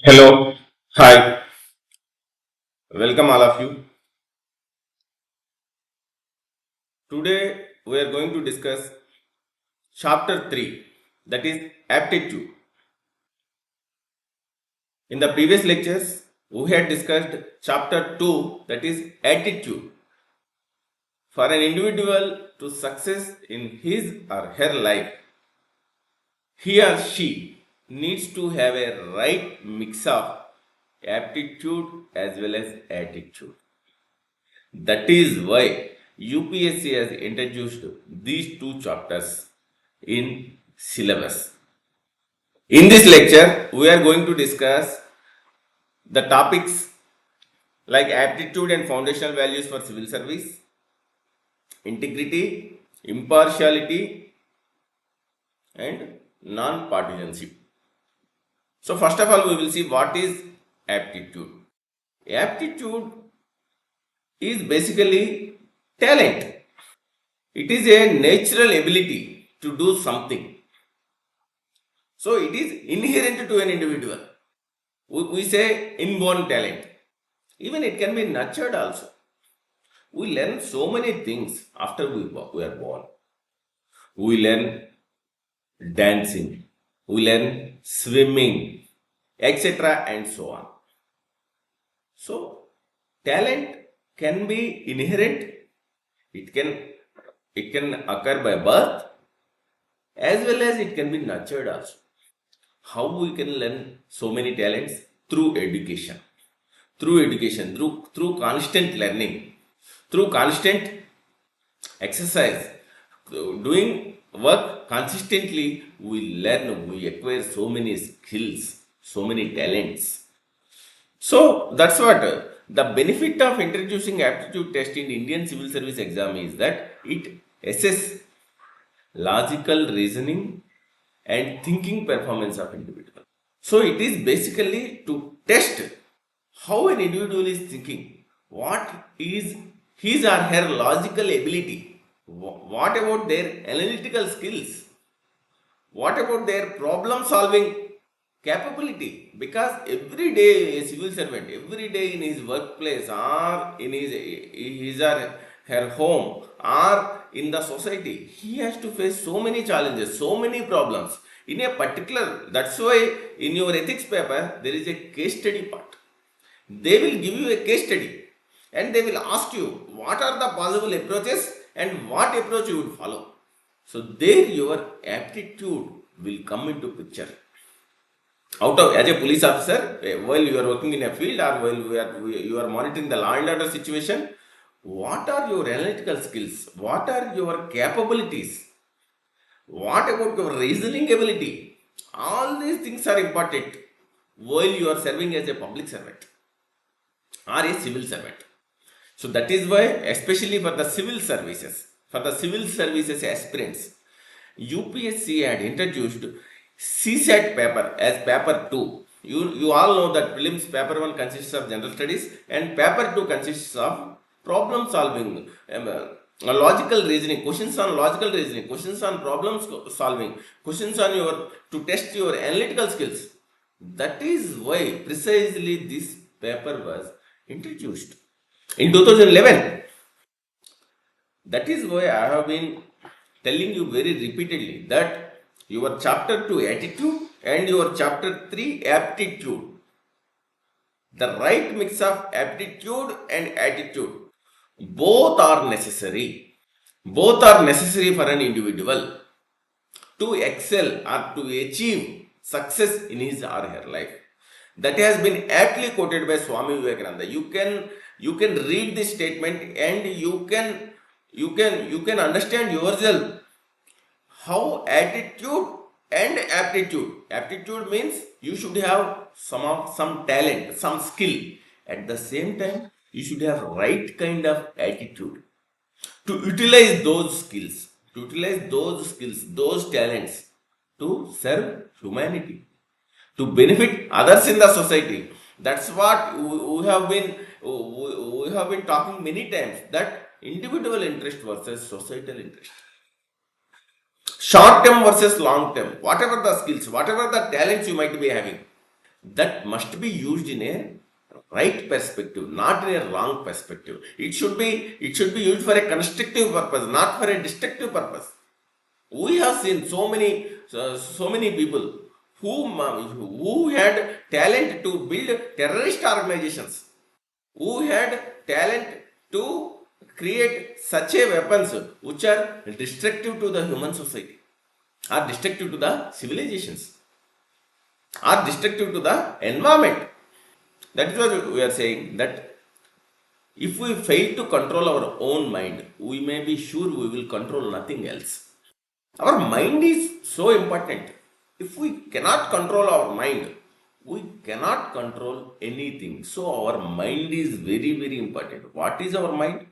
Hello, hi, welcome all of you. Today we are going to discuss chapter 3, that is aptitude. In the previous lectures, we had discussed chapter 2, that is attitude. For an individual to success in his or her life, he or she needs to have a right mix of aptitude as well as attitude. That is why UPSC has introduced these two chapters in syllabus. In this lecture, we are going to discuss the topics like aptitude and foundational values for civil service, integrity, impartiality, and non-partisanship. So first of all, we will see what is aptitude. Aptitude is basically talent. It is a natural ability to do something. So it is inherent to an individual. We say inborn talent. Even it can be nurtured also. We learn so many things after we are born. We learn dancing, we learn swimming, etc. and so on. So talent can be inherent. It can occur by birth as well as it can be nurtured also. How we can learn so many talents? Through education, through constant learning, through constant exercise, doing work consistently. We learn, we acquire so many skills, so many talents. So that's what the benefit of introducing aptitude test in Indian civil service exam is that it assess logical reasoning and thinking performance of individual. So it is basically to test how an individual is thinking, what is his or her logical ability, what about their analytical skills, what about their problem solving capability. Because every day a civil servant, every day in his workplace or in his or her home or in the society, he has to face so many challenges, so many problems in a particular. That's why in your ethics paper there is a case study part. They will give you a case study and they will ask you what are the possible approaches and what approach you would follow. So there your aptitude will come into picture. Out of, as a police officer, while you are working in a field or while you are monitoring the law and order situation, what are your analytical skills? What are your capabilities? What about your reasoning ability? All these things are important while you are serving as a public servant or a civil servant. So that is why, especially for the civil services aspirants, UPSC had introduced CSAT paper as paper 2. You all know that prelims paper 1 consists of general studies and paper 2 consists of problem solving, logical reasoning, questions on logical reasoning, questions on problem solving, questions on to test your analytical skills. That is why precisely this paper was introduced in 2011. That is why I have been telling you very repeatedly that your chapter 2 attitude and your chapter 3 aptitude, the right mix of aptitude and attitude, both are necessary. Both are necessary for an individual to excel or to achieve success in his or her life. That has been aptly quoted by Swami Vivekananda. You can read this statement and you can understand yourself how attitude and aptitude means you should have some talent, some skill. At the same time, you should have right kind of attitude to utilize those talents to serve humanity, to benefit others in the society. That's what we have been talking many times, that individual interest versus societal interest, short term versus long term, whatever the skills, whatever the talents you might be having, that must be used in a right perspective, not in a wrong perspective. It should be used for a constructive purpose, not for a destructive purpose. We have seen so many people who had talent to build terrorist organizations, who had talent to create such a weapons which are destructive to the human society, are destructive to the civilizations, are destructive to the environment. That is what we are saying, that if we fail to control our own mind, we may be sure we will control nothing else. Our mind is so important. If we cannot control our mind, we cannot control anything. So our mind is very, very important. What is our mind?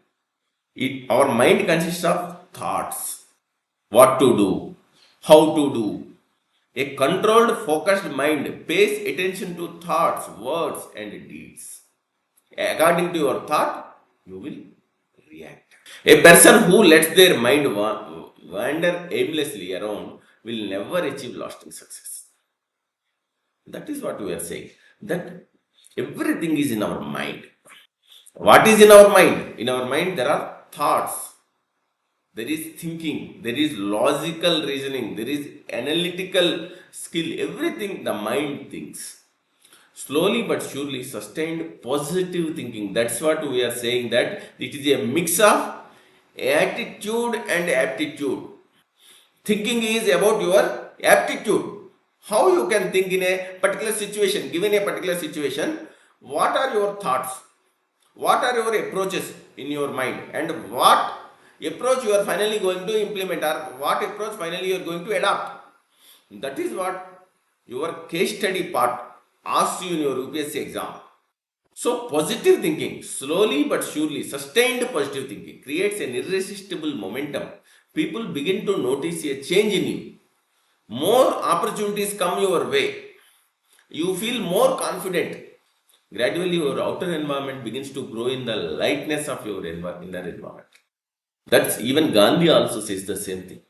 Our mind consists of thoughts. What to do, how to do. A controlled, focused mind pays attention to thoughts, words, and deeds. According to your thought, you will react. A person who lets their mind wander aimlessly around will never achieve lasting success. That is what we are saying. That everything is in our mind. What is in our mind? In our mind, there are thoughts, there is thinking, there is logical reasoning, there is analytical skill. Everything the mind thinks. Slowly but surely, sustained positive thinking. That's what we are saying, that it is a mix of attitude and aptitude. Thinking is about your aptitude. How you can think in a particular situation, given a particular situation, what are your thoughts? What are your approaches in your mind? And what approach you are finally going to implement, or what approach finally you are going to adopt? That is what your case study part asks you in your UPSC exam. So positive thinking, slowly but surely, sustained positive thinking creates an irresistible momentum. People begin to notice a change in you. More opportunities come your way. You feel more confident. Gradually, your outer environment begins to grow in the lightness of your inner environment. That's even Gandhi also says the same thing.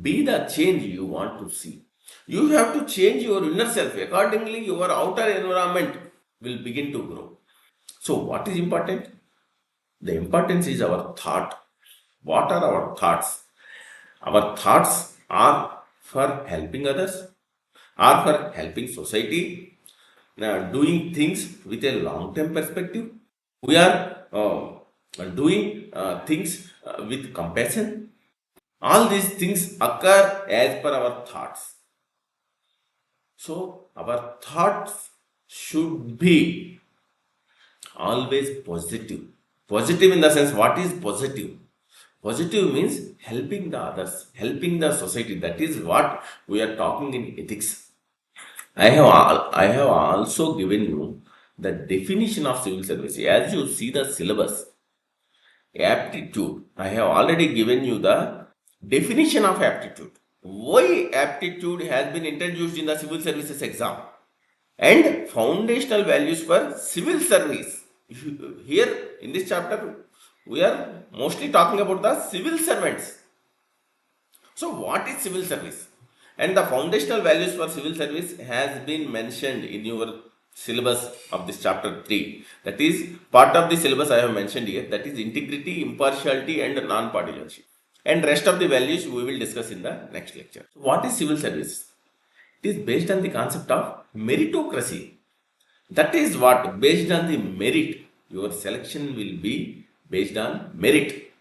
Be the change you want to see. You have to change your inner self. Accordingly, your outer environment will begin to grow. So, what is important? The importance is our thought. What are our thoughts? Our thoughts are for helping others, are for helping society, doing things with a long term perspective. We are doing things with compassion. All these things occur as per our thoughts. So, our thoughts should be always positive. Positive in the sense, what is positive? Positive means helping the others, helping the society. That is what we are talking in ethics. I have also given you the definition of civil service. As you see the syllabus, aptitude, I have already given you the definition of aptitude. Why aptitude has been introduced in the civil services exam, and foundational values for civil service. Here in this chapter, we are mostly talking about the civil servants. So, what is civil service? And the foundational values for civil service has been mentioned in your syllabus of this chapter 3. That is part of the syllabus I have mentioned here. That is integrity, impartiality, and non-partisanship. And rest of the values we will discuss in the next lecture. What is civil service? It is based on the concept of meritocracy. That is what, based on the merit, your selection will be based on merit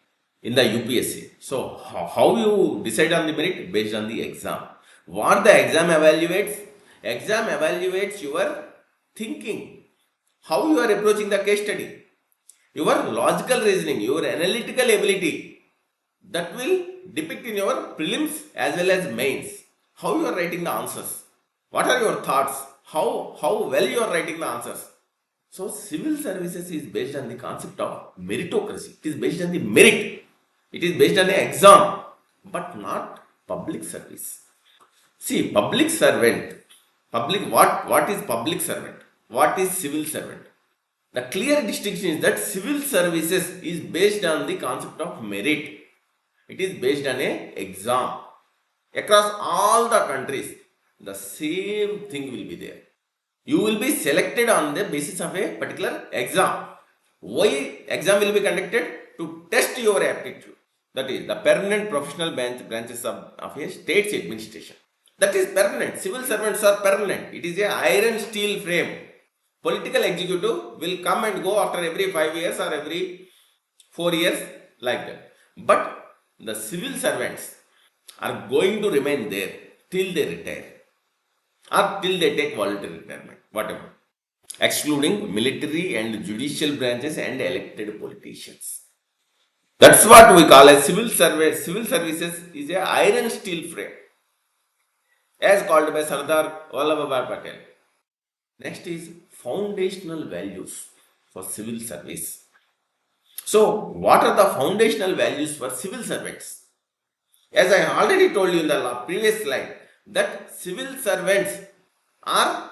in the UPSC. So, how you decide on the merit? Based on the exam. What the exam evaluates? Exam evaluates your thinking, how you are approaching the case study, your logical reasoning, your analytical ability. That will depict in your prelims as well as mains. How you are writing the answers. What are your thoughts? How well you are writing the answers. So, civil services is based on the concept of meritocracy. It is based on the merit. It is based on the exam, but not public service. See, public servant, what is public servant? What is civil servant? The clear distinction is that civil services is based on the concept of merit. It is based on a exam. Across all the countries, the same thing will be there. You will be selected on the basis of a particular exam. Why exam will be conducted? To test your aptitude. That is the permanent professional branches of a state's administration. That is permanent. Civil servants are permanent. It is a iron steel frame. Political executive will come and go after every 5 years or every 4 years, like that. But the civil servants are going to remain there till they retire or till they take voluntary retirement, whatever, excluding military and judicial branches and elected politicians. That's what we call as civil service. Civil services is a iron steel frame, as called by Sardar Vallabhbhai Patel. Next is foundational values for civil service. So, what are the foundational values for civil servants? As I already told you in the previous slide, that civil servants are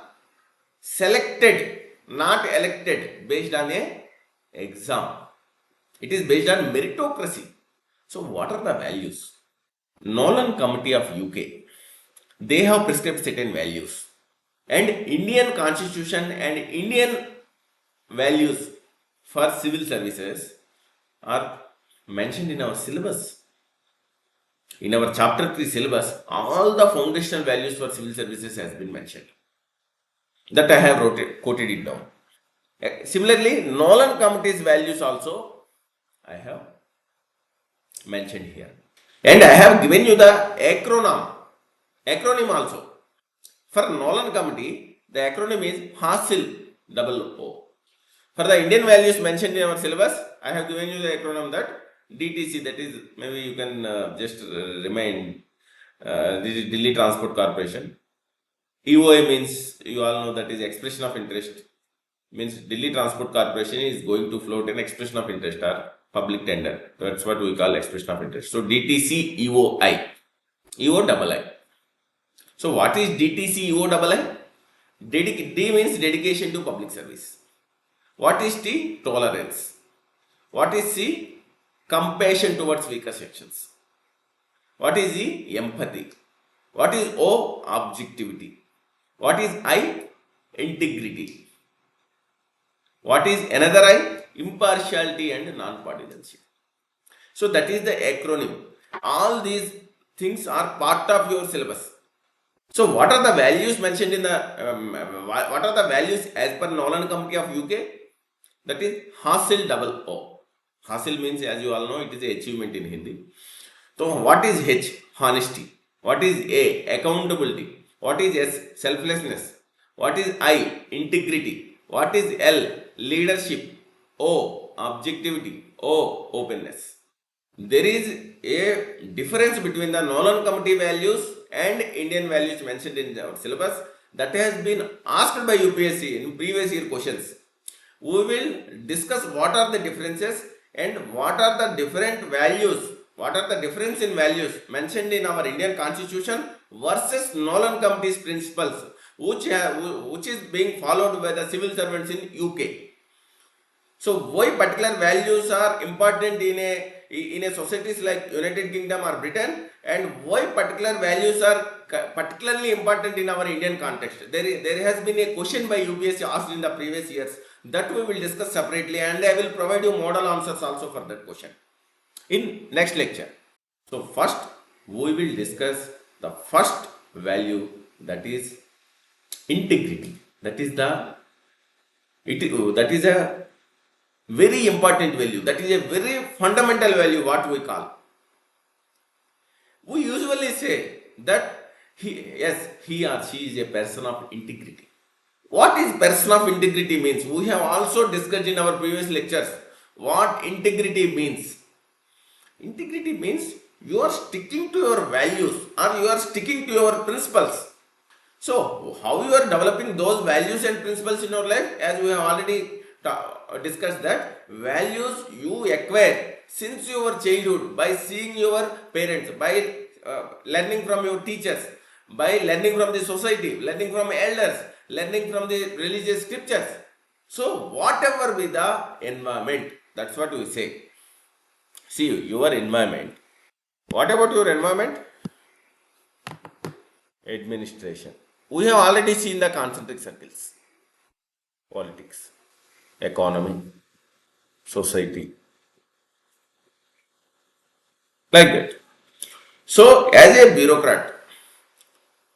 selected, not elected, based on a exam. It is based on meritocracy. So, what are the values? Nolan Committee of UK, they have prescribed certain values, and Indian Constitution and Indian values for civil services are mentioned in our syllabus. In our chapter 3 syllabus, all the foundational values for civil services has been mentioned. That I have quoted it down. Similarly, Nolan Committee's values also I have mentioned here. And I have given you the acronym also. For Nolan Committee, the acronym is HASIL double O. For the Indian values mentioned in our syllabus, I have given you the acronym that DTC, that is, maybe you can just remind, this is Delhi Transport Corporation. EOI means, you all know, that is expression of interest. Means Delhi Transport Corporation is going to float an expression of interest or public tender. That's what we call expression of interest. So DTC EOI. EOII. So what is DTC EOII? D means dedication to public service. What is T? Tolerance. What is C? Compassion towards weaker sections. What is E? Empathy. What is O? Objectivity. What is I? Integrity. What is another I? Impartiality and non-partisanship. So that is the acronym. All these things are part of your syllabus. So what are the values mentioned in the, what are the values as per Nolan Committee of UK? That is HASIL double O. HASIL means, as you all know, it is an achievement in Hindi. So what is H? Honesty. What is A? Accountability. What is S? Selflessness. What is I? Integrity. What is L? Leadership. O? Objectivity. O? Openness. There is a difference between the Nolan Committee values and Indian values mentioned in our syllabus that has been asked by UPSC in previous year questions. We will discuss what are the differences and what are the different values, what are the difference in values mentioned in our Indian Constitution versus Nolan Committee's principles, which is being followed by the civil servants in UK. So why particular values are important in a societies like United Kingdom or Britain, and why particular values are particularly important in our Indian context. There has been a question by UPSC asked in the previous years, that we will discuss separately, and I will provide you model answers also for that question in next lecture. So first we will discuss the first value, that is integrity. That is a very important value. That is a very fundamental value, what we call. We usually say that he or she is a person of integrity. What is person of integrity means? We have also discussed in our previous lectures what integrity means. Integrity means you are sticking to your values or you are sticking to your principles. So how you are developing those values and principles in your life, as we have already discussed, that values you acquire since your childhood by seeing your parents, by learning from your teachers, by learning from the society, learning from elders, learning from the religious scriptures. So whatever be the environment, that's what we say. See, your environment. What about your environment? Administration. We have already seen the concentric circles. politics, economy, society, like that. So, as a bureaucrat,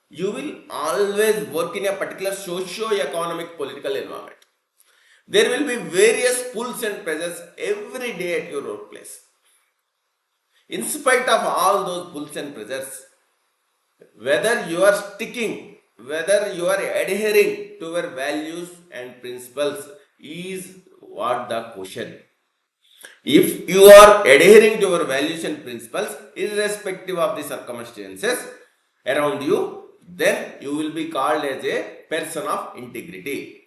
you will always work in a particular socio-economic political environment. There will be various pulls and pressures every day at your workplace. In spite of all those pulls and pressures, whether you are sticking, whether you are adhering to your values and principles is what the question. If you are adhering to your values and principles, irrespective of the circumstances around you, then you will be called as a person of integrity.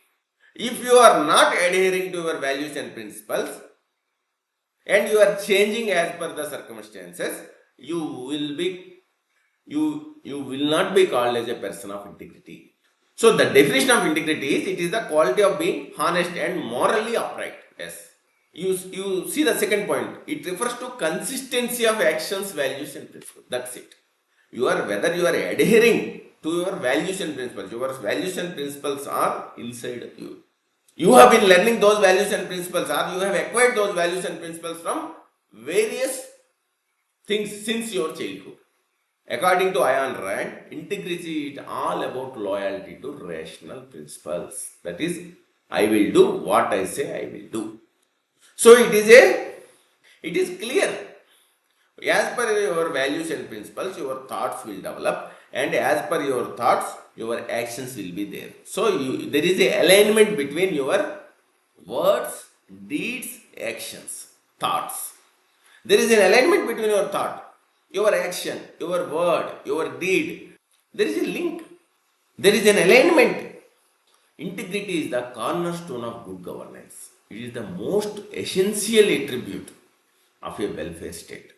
If you are not adhering to your values and principles and you are changing as per the circumstances, you will not be called as a person of integrity. So the definition of integrity is it is the quality of being honest and morally upright. Yes. You see the second point. It refers to consistency of actions, values and principles. That's it. Whether you are adhering to your values and principles. Your values and principles are inside you. You have been learning those values and principles, or you have acquired those values and principles from various things since your childhood. According to Ayn Rand, integrity is all about loyalty to rational principles. That is, I will do what I say I will do. So it is clear. As per your values and principles, your thoughts will develop, and as per your thoughts, your actions will be there. So there is a alignment between your words, deeds, actions, thoughts. There is an alignment between your thought, your action, your word, your deed. There is a link. There is an alignment. Integrity is the cornerstone of good governance. It is the most essential attribute of a welfare state.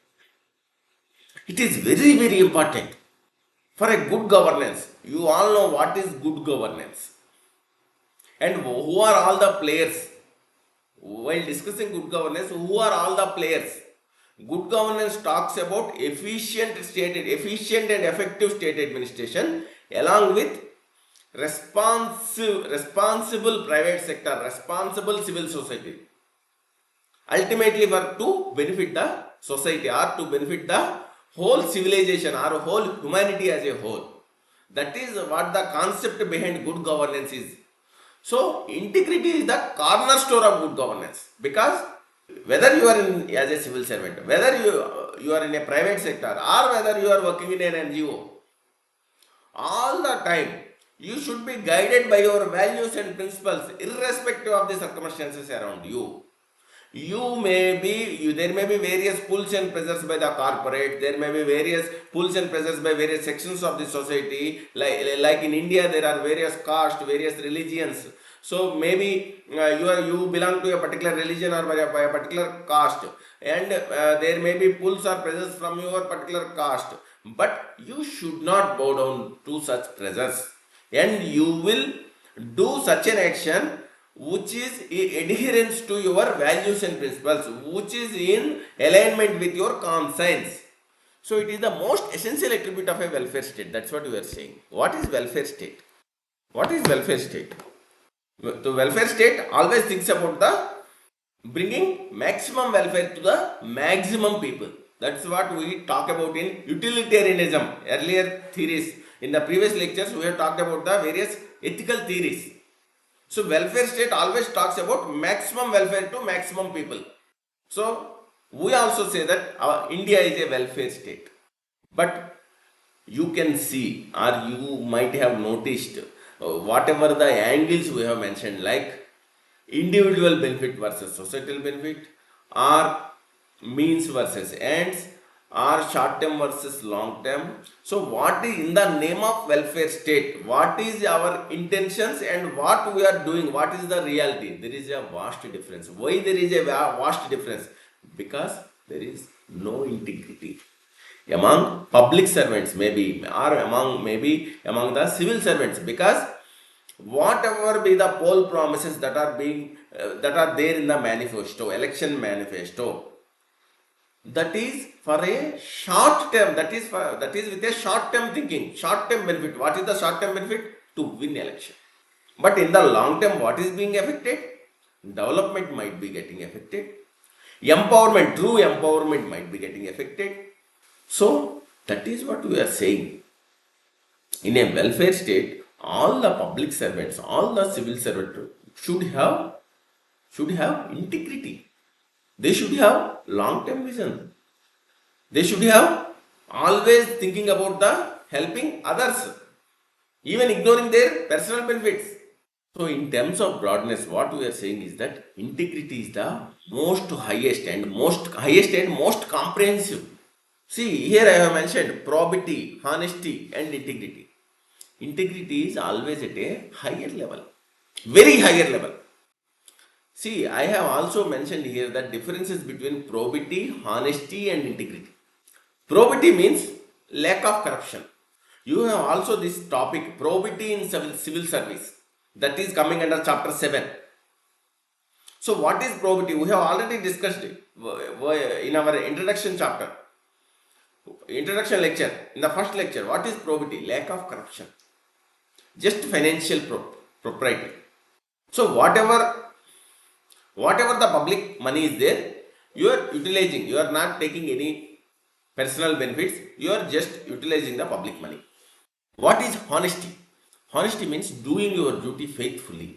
It is very, very important. For a good governance, you all know what is good governance. And who are all the players? While discussing good governance, who are all the players? Good governance talks about efficient and effective state administration along with responsible private sector, responsible civil society. Ultimately, to benefit the society or to benefit the whole civilization or whole humanity as a whole. That is what the concept behind good governance is. So, integrity is the cornerstone of good governance, because whether you are as a civil servant, whether you are in a private sector or whether you are working in an NGO, all the time you should be guided by your values and principles irrespective of the circumstances around you. There may be various pulls and pressures by the corporate, there may be various pulls and pressures by various sections of the society, like in India there are various castes, various religions. So maybe you belong to a particular religion or by a particular caste, and there may be pulls or pressures from your particular caste, but you should not bow down to such pressures, and you will do such an action which is adherence to your values and principles, which is in alignment with your conscience. So it is the most essential attribute of a welfare state. That's what we are saying. What is welfare state? What is welfare state? The welfare state always thinks about the bringing maximum welfare to the maximum people. That's what we talk about in utilitarianism. Earlier theories, in the previous lectures, we have talked about the various ethical theories. So welfare state always talks about maximum welfare to maximum people. So we also say that India is a welfare state. But you can see, or you might have noticed, whatever the angles we have mentioned, like individual benefit versus societal benefit, or means versus ends, or short term versus long term. So what is in the name of welfare state, what is our intentions and what we are doing, what is the reality? There is a vast difference. Why there is a vast difference? Because there is no integrity among public servants, maybe, or among the civil servants, because whatever be the poll promises that are there in the manifesto, election manifesto, that is for a short term, that is with a short term thinking, short term benefit. What is the short term benefit? To win election. But in the long term, what is being affected? Development might be getting affected. Empowerment, true empowerment might be getting affected. So that is what we are saying. In a welfare state, all the public servants, all the civil servants should have integrity. They should have long-term vision. They should have always thinking about the helping others, even ignoring their personal benefits. So, in terms of broadness, what we are saying is that integrity is the most highest and most comprehensive. See, here I have mentioned probity, honesty, and integrity. Integrity is always at a higher level, very higher level. See, I have also mentioned here the differences between probity, honesty, and integrity. Probity means lack of corruption. You have also this topic probity in civil service, that is coming under chapter 7. So, what is probity? We have already discussed it in our introduction chapter, introduction lecture. In the first lecture, what is probity? Lack of corruption, just financial propriety. So, whatever the public money is there, you are utilizing, you are not taking any personal benefits, you are just utilizing the public money. What is honesty? Honesty means doing your duty faithfully.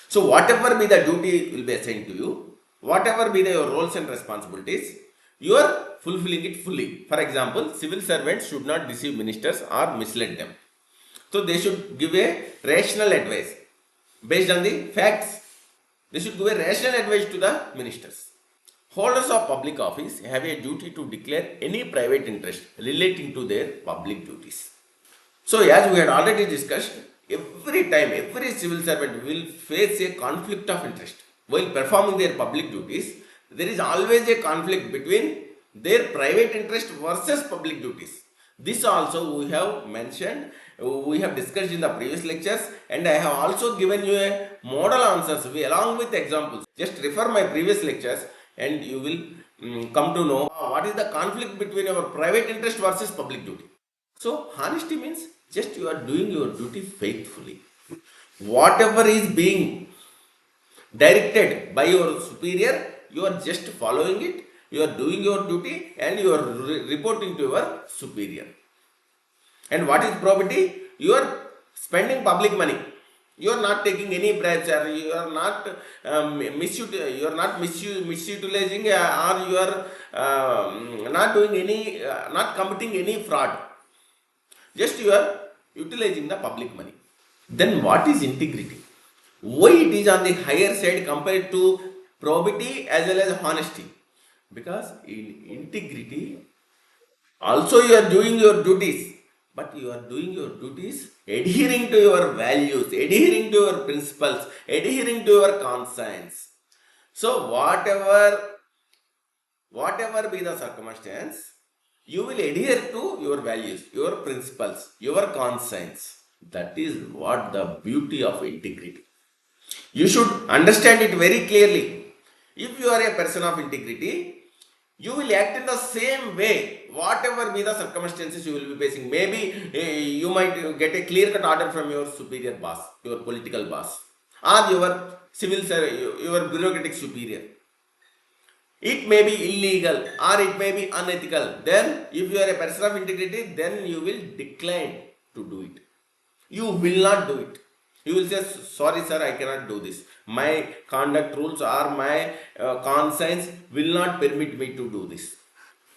So whatever be the duty will be assigned to you, whatever be your roles and responsibilities, you are fulfilling it fully. For example, civil servants should not deceive ministers or mislead them. So they should give a rational advice based on the facts. They should give a rational advice to the ministers. Holders of public office have a duty to declare any private interest relating to their public duties. So as we had already discussed, every time every civil servant will face a conflict of interest. While performing their public duties, there is always a conflict between their private interest versus public duties. This also we have mentioned, we have discussed in the previous lectures, and I have also given you a model answers along with examples. Just refer my previous lectures and you will come to know what is the conflict between our private interest versus public duty. So honesty means just you are doing your duty faithfully. Whatever is being directed by your superior, you are just following it, you are doing your duty and you are reporting to your superior. And what is probity? You are spending public money. You are not taking any bribes, or you are not misutilizing, or you are not doing any, not committing any fraud. Just you are utilizing the public money. Then what is integrity? Why it is on the higher side compared to probity as well as honesty? Because in integrity, also you are doing your duties, but you are doing your duties adhering to your values, adhering to your principles, adhering to your conscience. So whatever be the circumstance, you will adhere to your values, your principles, your conscience. That is what the beauty of integrity. You should understand it very clearly. If you are a person of integrity, you will act in the same way, whatever be the circumstances you will be facing. Maybe you might get a clear-cut order from your superior boss, your political boss, or your your bureaucratic superior. It may be illegal or it may be unethical. Then, if you are a person of integrity, then you will decline to do it. You will not do it. You will say, sorry sir, I cannot do this. My conduct rules or my conscience will not permit me to do this.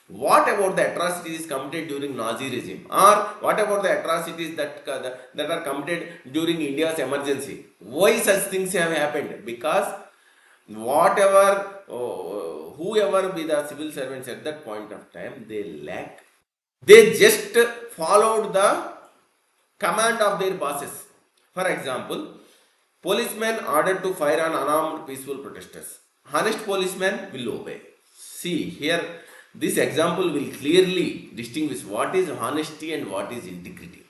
What about the atrocities committed during Nazi regime? Or what about the atrocities that are committed during India's emergency? Why such things have happened? Because whoever be the civil servants at that point of time, they just followed the command of their bosses. For example, policemen ordered to fire on unarmed peaceful protesters. Honest policemen will obey. See, here this example will clearly distinguish what is honesty and what is integrity.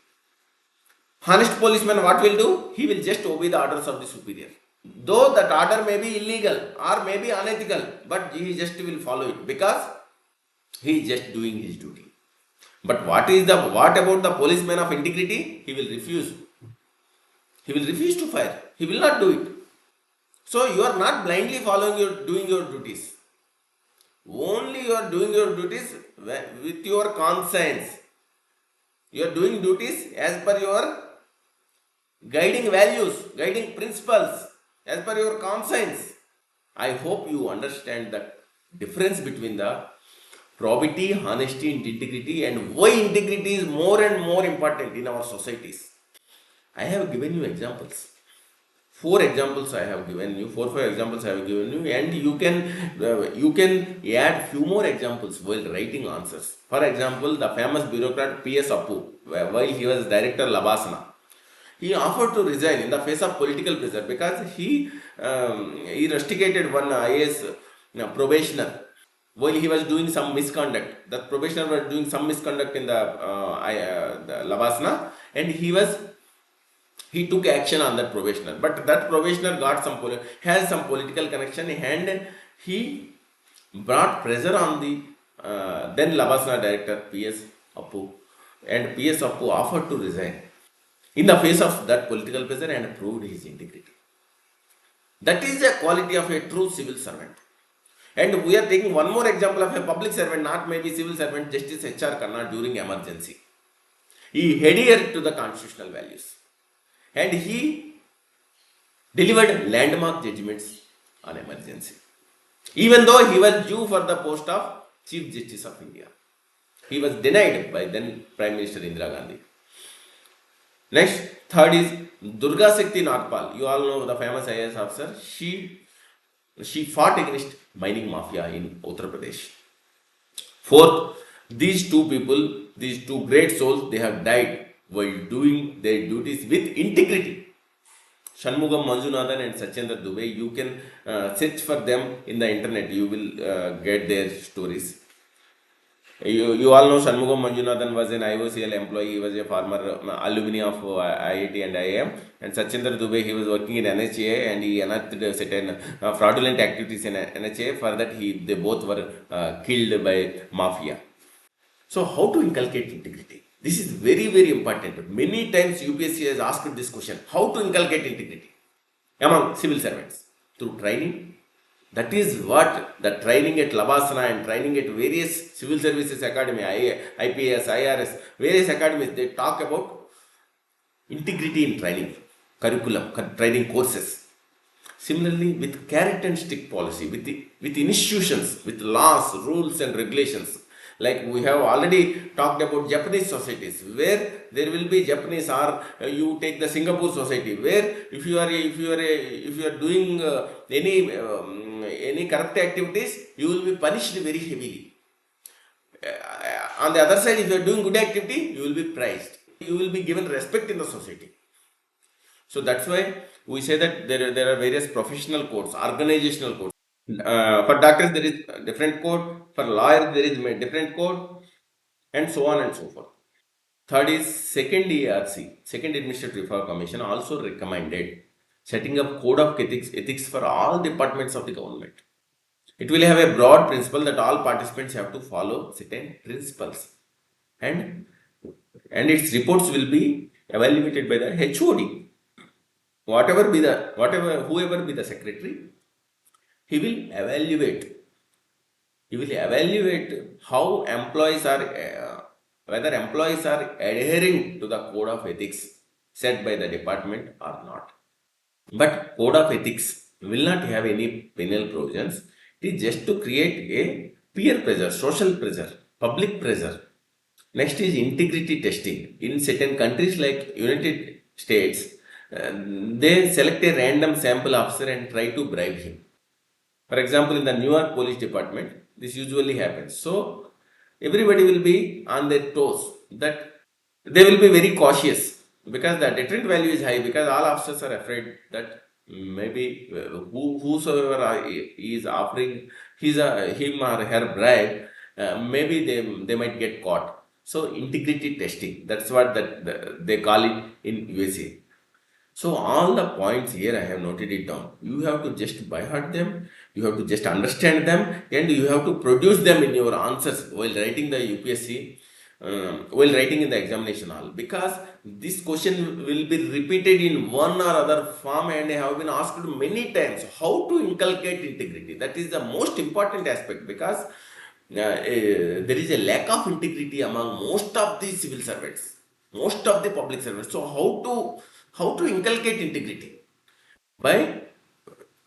Honest policeman what will do? He will just obey the orders of the superior. Though that order may be illegal or may be unethical, but he just will follow it because he is just doing his duty. But what about the policeman of integrity? He will refuse. He will refuse to fire. He will not do it. So you are not blindly following doing your duties. Only you are doing your duties with your conscience. You are doing duties as per your guiding values, guiding principles, as per your conscience. I hope you understand the difference between the probity, honesty, and integrity, and why integrity is more and more important in our societies. I have given you examples. 4 examples I have given you, 4 5 examples I have given you, and you can add few more examples while writing answers. For example, the famous bureaucrat P.S. Appu, while he was director Labasana, he offered to resign in the face of political pressure because he rusticated one IAS probationer while he was doing some misconduct. The probationer was doing some misconduct in the Labasana, and he took action on that probationer. But that probationer has some political connection, and he brought pressure on the then Labasana director P.S. Appu, and P.S. Appu offered to resign in the face of that political pressure and proved his integrity. That is the quality of a true civil servant. And we are taking one more example of a public servant, not maybe civil servant, Justice H.R. Khanna during emergency. He adhered to the constitutional values, and he delivered landmark judgments on emergency. Even though he was due for the post of Chief Justice of India, he was denied by then Prime Minister Indira Gandhi. Next, third is Durga Shakti Nagpal. You all know the famous IAS officer. She fought against mining mafia in Uttar Pradesh. Fourth, these two people, these two great souls, they have died while doing their duties with integrity. Shanmugam Manjunathan and Sachendra Dubey, you can search for them in the internet. You will get their stories. You all know Shanmugam Manjunathan was an IOCL employee. He was a former alumni of IIT and IIM. And Sachendra Dubey, he was working in NHA, and he unearthed certain fraudulent activities in NHA. For that, they both were killed by mafia. So, how to inculcate integrity? This is very, very important. Many times UPSC has asked this question: how to inculcate integrity among civil servants? Through training. That is what the training at Labasana and training at various civil services academy, IPS, IRS, various academies, they talk about integrity in training, curriculum, training courses. Similarly, with carrot and stick policy, with institutions, with laws, rules and regulations. Like we have already talked about Japanese societies, where there will be Japanese, or you take the Singapore society, where if you are doing any corrupt activities, you will be punished very heavily. On the other side, if you are doing good activity, you will be praised. You will be given respect in the society. So that's why we say that there are various professional codes, organizational codes. For doctors, there is a different code. For lawyers, there is a different code, and so on and so forth. Third is second ERC, Second Administrative Reform Commission, also recommended setting up code of ethics for all departments of the government. It will have a broad principle that all participants have to follow certain principles, and its reports will be evaluated by the HOD. Whoever be the secretary, he will evaluate how employees are, whether employees are adhering to the code of ethics set by the department or not. But code of ethics will not have any penal provisions. It is just to create a peer pressure, social pressure, public pressure. Next is integrity testing. In certain countries like United States, they select a random sample officer and try to bribe him. For example, in the New York Police Department, this usually happens. So, everybody will be on their toes, that they will be very cautious because the deterrent value is high, because all officers are afraid that maybe whosoever is offering him or her bribe, maybe they might get caught. So, integrity testing, that's what they call it in USA. So all the points here I have noted it down. You have to just by heart them, you have to just understand them, and you have to produce them in your answers while writing the UPSC while writing in the examination hall, because this question will be repeated in one or other form and have been asked many times. How to inculcate integrity? That is the most important aspect, because there is a lack of integrity among most of the civil servants, most of the public servants. So how to inculcate integrity? By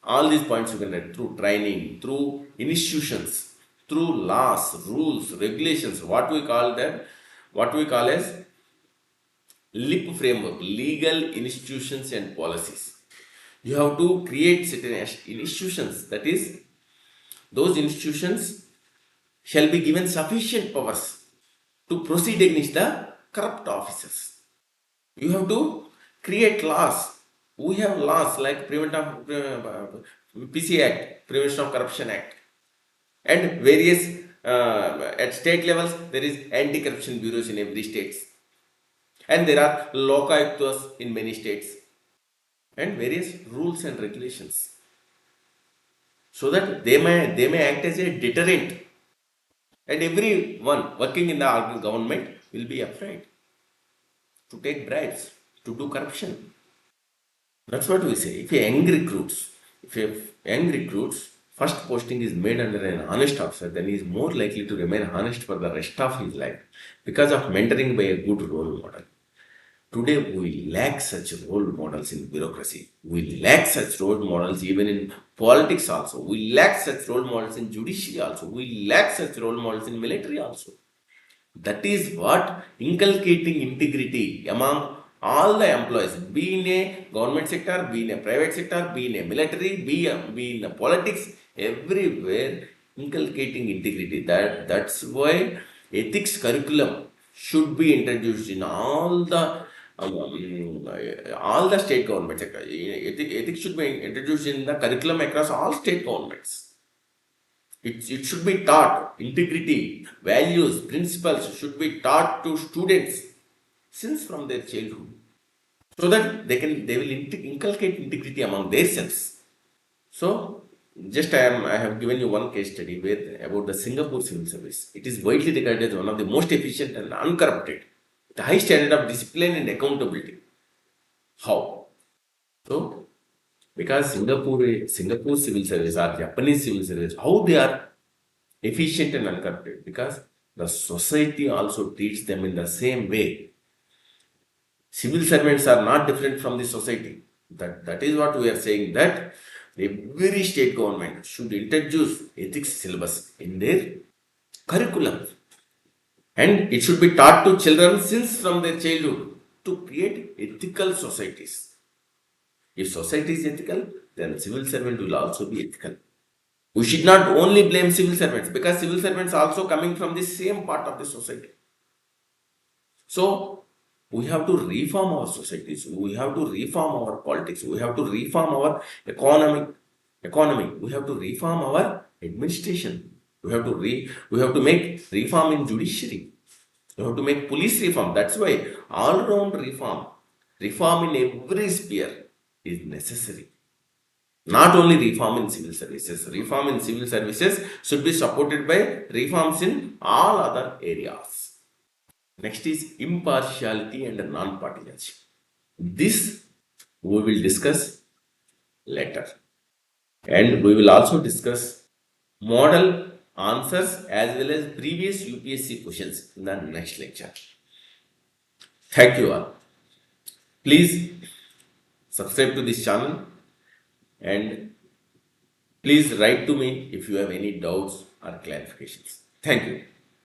all these points you can read through training, through institutions, through laws, rules, regulations, what we call as LIP framework, legal institutions and policies. You have to create certain institutions, that is, those institutions shall be given sufficient powers to proceed against the corrupt officers. You have to create laws. We have laws like PC Act, Prevention of Corruption Act, and various at state levels there is anti-corruption bureaus in every state, and there are lokaayuktas in many states, and various rules and regulations, so that they may act as a deterrent, and everyone working in the government will be afraid to take bribes, to do corruption. That's what we say. If a young recruits first posting is made under an honest officer, then he is more likely to remain honest for the rest of his life because of mentoring by a good role model. Today, we lack such role models in bureaucracy. We lack such role models even in politics also. We lack such role models in judiciary also. We lack such role models in military also. That is what inculcating integrity among all the employees, be in a government sector, be in a private sector, be in a military, be in a politics, everywhere inculcating integrity. That's why ethics curriculum should be introduced in all the state government sector. Ethics should be introduced in the curriculum across all state governments. It should be taught. Integrity, values, principles should be taught to students since from their childhood, so that they will inculcate integrity among themselves. So, just I have given you one case study about the Singapore civil service. It is widely regarded as one of the most efficient and uncorrupted, the high standard of discipline and accountability. How? So, because Singapore civil service or Japanese civil service, how they are efficient and uncorrupted? Because the society also treats them in the same way. Civil servants are not different from the society. That is what we are saying, that every state government should introduce ethics syllabus in their curriculum, and it should be taught to children since from their childhood to create ethical societies. If society is ethical, then civil servant will also be ethical. We should not only blame civil servants, because civil servants are also coming from the same part of the society. So, we have to reform our societies. We have to reform our politics. We have to reform our economy. We have to reform our administration. We have to make reform in judiciary. We have to make police reform. That's why all-round reform in every sphere is necessary. Not only reform in civil services. Reform in civil services should be supported by reforms in all other areas. Next is impartiality and non-partisanship. This we will discuss later. And we will also discuss model answers as well as previous UPSC questions in the next lecture. Thank you all. Please subscribe to this channel, and please write to me if you have any doubts or clarifications. Thank you.